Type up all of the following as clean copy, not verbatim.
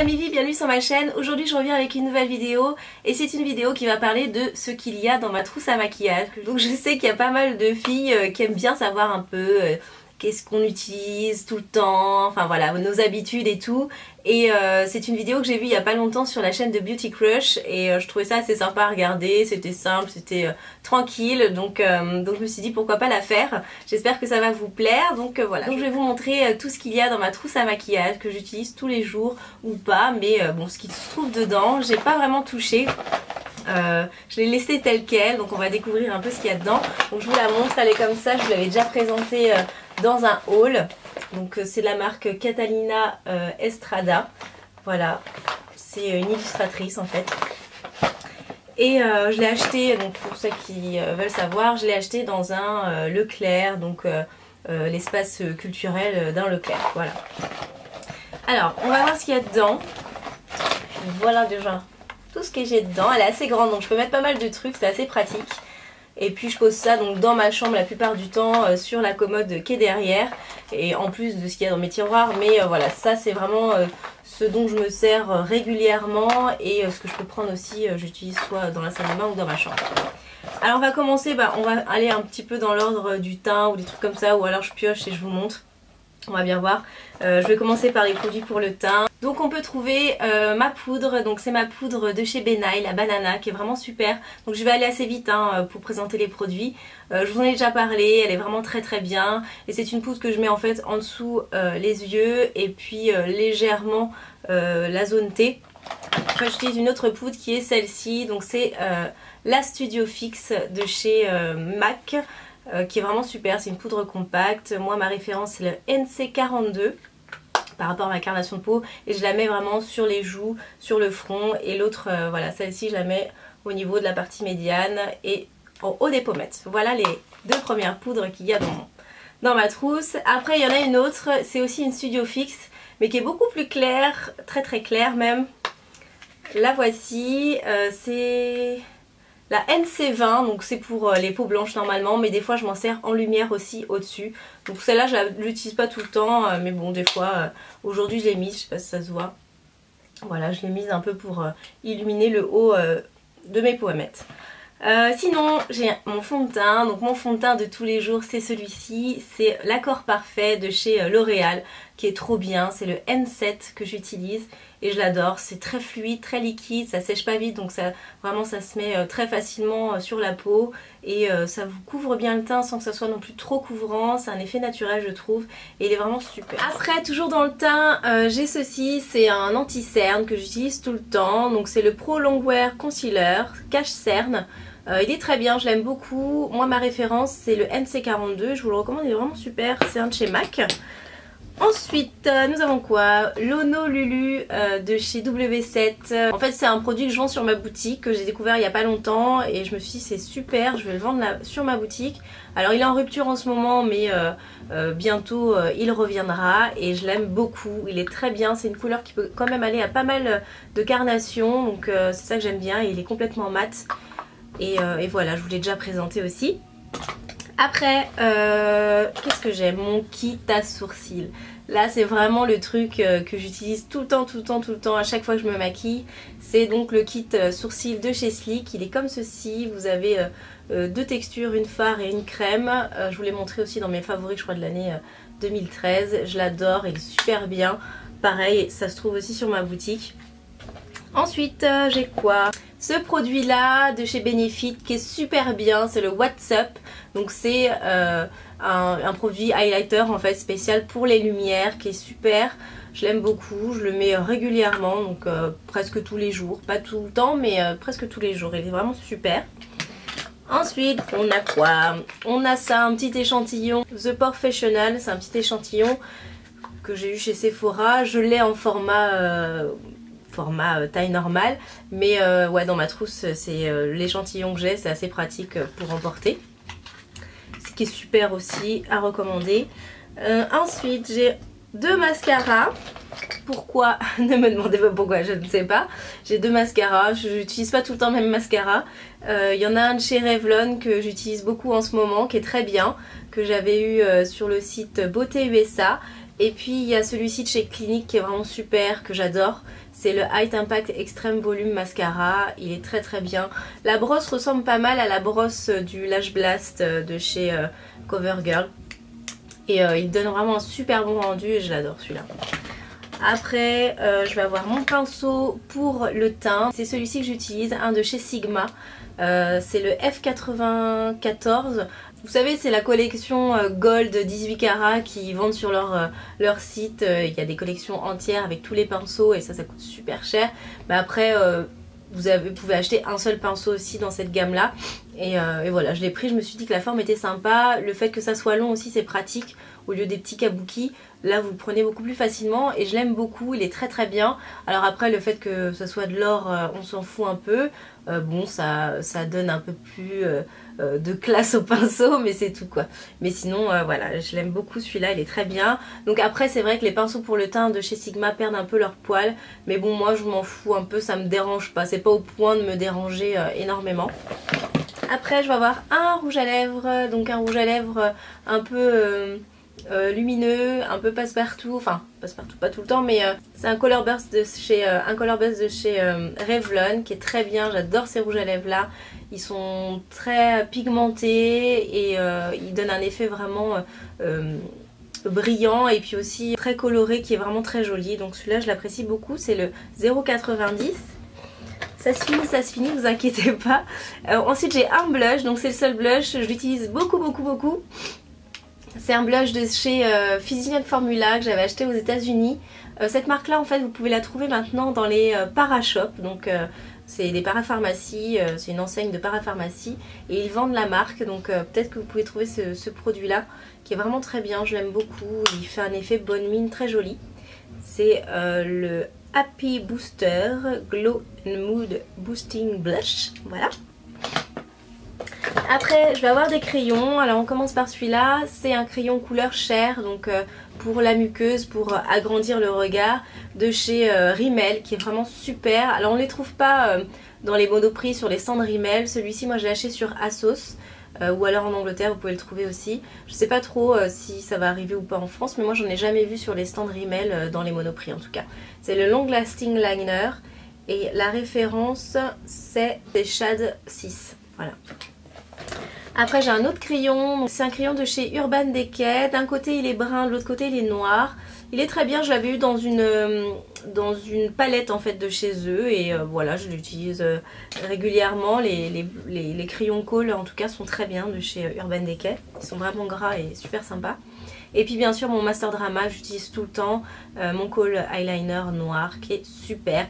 la Mivi, bienvenue sur ma chaîne. Aujourd'hui je reviens avec une nouvelle vidéo et c'est une vidéo qui va parler de ce qu'il y a dans ma trousse à maquillage. Donc je sais qu'il y a pas mal de filles qui aiment bien savoir un peu qu'est-ce qu'on utilise tout le temps, enfin voilà, nos habitudes et tout. Et c'est une vidéo que j'ai vue il y a pas longtemps sur la chaîne de Beauty Crush et je trouvais ça assez sympa à regarder, c'était simple, c'était tranquille, donc je me suis dit pourquoi pas la faire. J'espère que ça va vous plaire, donc voilà. Donc je vais vous montrer tout ce qu'il y a dans ma trousse à maquillage que j'utilise tous les jours ou pas, mais bon, ce qui se trouve dedans, j'ai pas vraiment touché. Je l'ai laissée telle quelle, donc on va découvrir un peu ce qu'il y a dedans. Donc je vous la montre, elle est comme ça, je vous l'avais déjà présentée dans un haul. Donc c'est de la marque Catalina Estrada. Voilà, c'est une illustratrice en fait. Et je l'ai acheté, donc pour ceux qui veulent savoir, je l'ai acheté dans un Leclerc, donc l'espace culturel d'un Leclerc. Voilà. Alors, on va voir ce qu'il y a dedans. Voilà déjà tout ce que j'ai dedans. Elle est assez grande, donc je peux mettre pas mal de trucs, c'est assez pratique. Et puis je pose ça donc dans ma chambre la plupart du temps sur la commode qui est derrière. Et en plus de ce qu'il y a dans mes tiroirs. Mais voilà, ça c'est vraiment ce dont je me sers régulièrement. Et ce que je peux prendre aussi, j'utilise soit dans la salle de bain ou dans ma chambre. Alors on va commencer, on va aller un petit peu dans l'ordre du teint ou des trucs comme ça. Ou alors je pioche et je vous montre. On va bien voir. Je vais commencer par les produits pour le teint. Donc on peut trouver ma poudre, donc c'est ma poudre de chez Benay, la banana, qui est vraiment super. Donc je vais aller assez vite pour présenter les produits. Je vous en ai déjà parlé, elle est vraiment très bien. Et c'est une poudre que je mets en fait en dessous les yeux et puis légèrement la zone T. Après j'utilise une autre poudre qui est celle-ci, donc c'est la Studio Fix de chez MAC. Qui est vraiment super, c'est une poudre compacte. Moi ma référence c'est le NC42 par rapport à ma carnation de peau et je la mets vraiment sur les joues, sur le front, et l'autre voilà, celle-ci je la mets au niveau de la partie médiane et en haut des pommettes. Voilà les deux premières poudres qu'il y a dans ma trousse. Après il y en a une autre, c'est aussi une Studio Fix mais qui est beaucoup plus claire, très claire même. La voici, c'est la NC20, donc c'est pour les peaux blanches normalement, mais des fois je m'en sers en lumière aussi au-dessus. Donc celle-là je l'utilise pas tout le temps, mais bon des fois, aujourd'hui je l'ai mise, je sais pas si ça se voit. Voilà, je l'ai mise un peu pour illuminer le haut de mes pommettes. Sinon j'ai mon fond de teint, donc mon fond de teint de tous les jours c'est celui-ci, c'est l'accord parfait de chez L'Oréal qui est trop bien, c'est le N7 que j'utilise et je l'adore, c'est très fluide, très liquide, ça sèche pas vite donc ça vraiment ça se met très facilement sur la peau et ça vous couvre bien le teint sans que ça soit non plus trop couvrant, c'est un effet naturel je trouve et il est vraiment super. Après toujours dans le teint j'ai ceci, c'est un anti-cerne que j'utilise tout le temps, donc c'est le Pro Longwear Concealer Cache Cerne. Il est très bien, je l'aime beaucoup. Moi ma référence c'est le NC42, je vous le recommande, il est vraiment super, c'est un de chez MAC. Ensuite nous avons quoi? L'Honolulu de chez W7. En fait c'est un produit que je vends sur ma boutique, que j'ai découvert il y a pas longtemps et je me suis dit c'est super, je vais le vendre sur ma boutique. Alors il est en rupture en ce moment mais bientôt il reviendra et je l'aime beaucoup, il est très bien, c'est une couleur qui peut quand même aller à pas mal de carnations, donc c'est ça que j'aime bien et il est complètement mat. Et voilà, je vous l'ai déjà présenté aussi. Après, qu'est-ce que j'aime? Mon kit à sourcils. Là, c'est vraiment le truc que j'utilise tout le temps, à chaque fois que je me maquille. C'est donc le kit sourcils de chez Sleek. Il est comme ceci. Vous avez deux textures, une fard et une crème. Je vous l'ai montré aussi dans mes favoris, je crois, de l'année 2013. Je l'adore, il est super bien. Pareil, ça se trouve aussi sur ma boutique. Ensuite, j'ai quoi? Ce produit là de chez Benefit qui est super bien, c'est le What's Up. Donc c'est un produit highlighter en fait spécial pour les lumières qui est super. Je l'aime beaucoup, je le mets régulièrement, donc presque tous les jours. Pas tout le temps mais presque tous les jours, il est vraiment super. Ensuite on a quoi? On a ça, un petit échantillon The Professional, c'est un petit échantillon que j'ai eu chez Sephora. Je l'ai en format taille normale, mais ouais dans ma trousse c'est l'échantillon que j'ai, c'est assez pratique pour emporter, ce qui est super aussi à recommander. Ensuite j'ai deux mascaras. Pourquoi? Ne me demandez pas pourquoi, je ne sais pas. J'ai deux mascaras, je n'utilise pas tout le temps le même mascara. Il y en a un de chez Revlon que j'utilise beaucoup en ce moment, qui est très bien, que j'avais eu sur le site Beauté USA. Et puis il y a celui-ci de chez Clinique qui est vraiment super, que j'adore. C'est le Height Impact Extreme Volume Mascara, il est très bien. La brosse ressemble pas mal à la brosse du Lash Blast de chez CoverGirl. Et il donne vraiment un super bon rendu et je l'adore celui-là. Après je vais avoir mon pinceau pour le teint. C'est celui-ci que j'utilise, un de chez Sigma. C'est le F94. Vous savez, c'est la collection Gold 18 carats qui vendent sur leur site. Il y a des collections entières avec tous les pinceaux et ça coûte super cher. Mais après, vous pouvez acheter un seul pinceau aussi dans cette gamme là. Et voilà, je l'ai pris, je me suis dit que la forme était sympa. Le fait que ça soit long aussi, c'est pratique. Au lieu des petits kabuki, là vous le prenez beaucoup plus facilement et je l'aime beaucoup, il est très bien. Alors après, le fait que ce soit de l'or, on s'en fout un peu. Bon, ça donne un peu plus de classe au pinceau, mais c'est tout quoi. Mais sinon, voilà, je l'aime beaucoup celui-là, il est très bien. Donc après, c'est vrai que les pinceaux pour le teint de chez Sigma perdent un peu leur poil. Mais bon, moi je m'en fous un peu, ça me dérange pas. C'est pas au point de me déranger énormément. Après, je vais avoir un rouge à lèvres, donc un rouge à lèvres un peu lumineux, un peu passe-partout, enfin passe-partout pas tout le temps, mais c'est un Color Burst de chez, Revlon qui est très bien. J'adore ces rouges à lèvres là, ils sont très pigmentés et ils donnent un effet vraiment brillant et puis aussi très coloré qui est vraiment très joli. Donc celui-là je l'apprécie beaucoup, c'est le 0,90. Ça se finit, vous inquiétez pas. Ensuite j'ai un blush, donc c'est le seul blush, je l'utilise beaucoup. C'est un blush de chez Physian Formula que j'avais acheté aux États-Unis. Cette marque là en fait vous pouvez la trouver maintenant dans les parashops, donc c'est des parapharmacies, c'est une enseigne de parapharmacie et ils vendent la marque, donc peut-être que vous pouvez trouver ce produit là qui est vraiment très bien, je l'aime beaucoup, il fait un effet bonne mine très joli. C'est le Happy Booster Glow and Mood Boosting Blush, voilà. Après je vais avoir des crayons, alors on commence par celui-là, c'est un crayon couleur chair, donc pour la muqueuse, pour agrandir le regard, de chez Rimmel, qui est vraiment super. Alors on ne les trouve pas dans les monoprix sur les stands Rimmel, celui-ci moi je l'ai acheté sur ASOS, ou alors en Angleterre vous pouvez le trouver aussi. Je sais pas trop si ça va arriver ou pas en France, mais moi j'en ai jamais vu sur les stands Rimmel dans les monoprix en tout cas. C'est le Long Lasting Liner et la référence c'est Shade 6, voilà. Après j'ai un autre crayon, c'est un crayon de chez Urban Decay, d'un côté il est brun, de l'autre côté il est noir. Il est très bien, je l'avais eu dans une palette en fait de chez eux et voilà, je l'utilise régulièrement. Les crayons Kohl en tout cas sont très bien de chez Urban Decay, ils sont vraiment gras et super sympas. Et puis bien sûr mon Master Drama, j'utilise tout le temps mon Kohl eyeliner noir qui est super.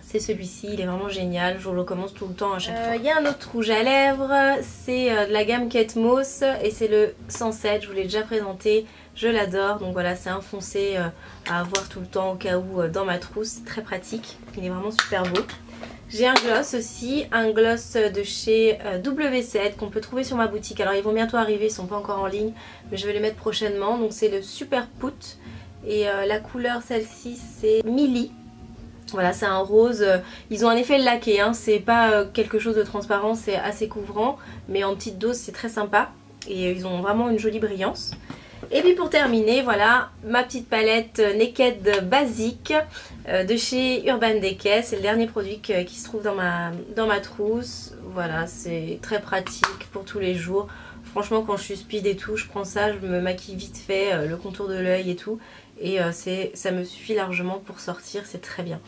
C'est celui-ci, il est vraiment génial, je vous le recommande tout le temps à chaque fois. Il y a un autre rouge à lèvres, c'est de la gamme Kate Moss et c'est le 107, je vous l'ai déjà présenté, je l'adore. Donc voilà, c'est un foncé à avoir tout le temps au cas où dans ma trousse, c'est très pratique, il est vraiment super beau. J'ai un gloss aussi, un gloss de chez W7 qu'on peut trouver sur ma boutique. Alors ils vont bientôt arriver, ils sont pas encore en ligne, mais je vais les mettre prochainement. Donc c'est le Super Put et la couleur celle-ci c'est Millie. Voilà, c'est un rose, ils ont un effet laqué, hein. C'est pas quelque chose de transparent, c'est assez couvrant, mais en petite dose c'est très sympa et ils ont vraiment une jolie brillance. Et puis pour terminer, voilà ma petite palette Naked basique de chez Urban Decay, c'est le dernier produit qui se trouve dans ma trousse. Voilà, c'est très pratique pour tous les jours. Franchement quand je suis speed et tout, je prends ça, je me maquille vite fait, le contour de l'œil et tout. Et ça me suffit largement pour sortir, c'est très bien.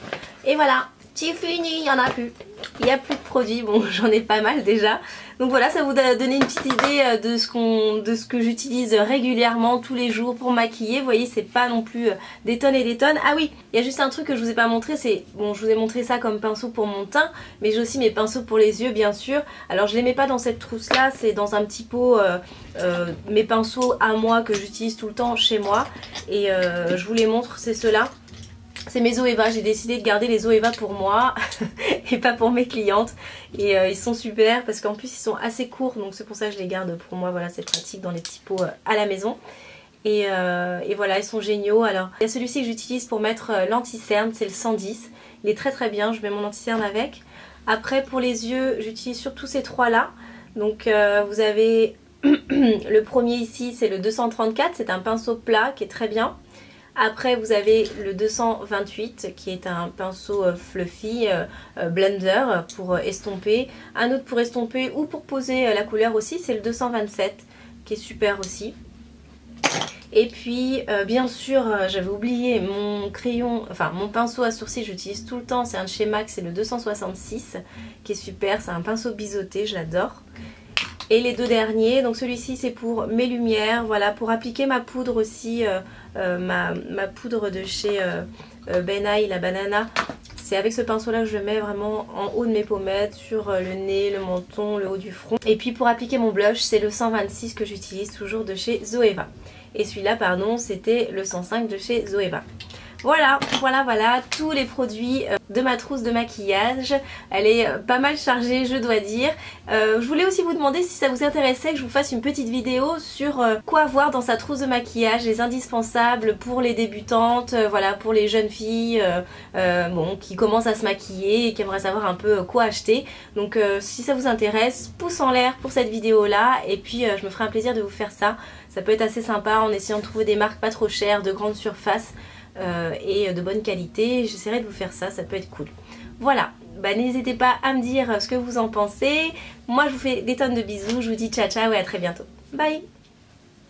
Et voilà, c'est fini, il n'y en a plus. Il n'y a plus de produits, bon j'en ai pas mal déjà. Donc voilà, ça vous a donné une petite idée de ce que j'utilise régulièrement tous les jours pour maquiller. Vous voyez, c'est pas non plus des tonnes et des tonnes. Ah oui, il y a juste un truc que je vous ai pas montré, c'est... Bon, je vous ai montré ça comme pinceau pour mon teint, mais j'ai aussi mes pinceaux pour les yeux bien sûr. Alors je les mets pas dans cette trousse là, c'est dans un petit pot, mes pinceaux à moi que j'utilise tout le temps chez moi. Et je vous les montre, c'est ceux-là. C'est mes Zoeva, j'ai décidé de garder les Zoeva pour moi et pas pour mes clientes. Et ils sont super parce qu'en plus ils sont assez courts, donc c'est pour ça que je les garde pour moi. Voilà, c'est pratique dans les petits pots à la maison. Et voilà, ils sont géniaux. Alors il y a celui-ci que j'utilise pour mettre l'anti-cerne, c'est le 110. Il est très bien, je mets mon anti-cerne avec. Après pour les yeux, j'utilise surtout ces trois là. Donc vous avez Le premier ici c'est le 234, c'est un pinceau plat qui est très bien. Après vous avez le 228 qui est un pinceau fluffy blender pour estomper. Un autre pour estomper ou pour poser la couleur aussi, c'est le 227 qui est super aussi. Et puis bien sûr j'avais oublié mon crayon, enfin mon pinceau à sourcils, j'utilise tout le temps, c'est un de chez MAC, c'est le 266 qui est super, c'est un pinceau biseauté, je l'adore. Et les deux derniers, donc celui-ci c'est pour mes lumières, voilà, pour appliquer ma poudre aussi, ma poudre de chez Ben Nye, la banana. C'est avec ce pinceau là que je le mets vraiment en haut de mes pommettes, sur le nez, le menton, le haut du front. Et puis pour appliquer mon blush, c'est le 126 que j'utilise toujours de chez Zoeva. Et celui-là, pardon, c'était le 105 de chez Zoeva. Voilà, tous les produits de ma trousse de maquillage. Elle est pas mal chargée, je dois dire. Je voulais aussi vous demander si ça vous intéressait que je vous fasse une petite vidéo sur quoi avoir dans sa trousse de maquillage, les indispensables pour les débutantes, voilà, pour les jeunes filles bon, qui commencent à se maquiller et qui aimeraient savoir un peu quoi acheter. Donc si ça vous intéresse, pouce en l'air pour cette vidéo là, et puis je me ferai un plaisir de vous faire ça. Ça peut être assez sympa en essayant de trouver des marques pas trop chères, de grande surface. Et de bonne qualité, j'essaierai de vous faire ça, ça peut être cool. Voilà, bah, n'hésitez pas à me dire ce que vous en pensez. Moi je vous fais des tonnes de bisous, je vous dis ciao ciao et à très bientôt. Bye.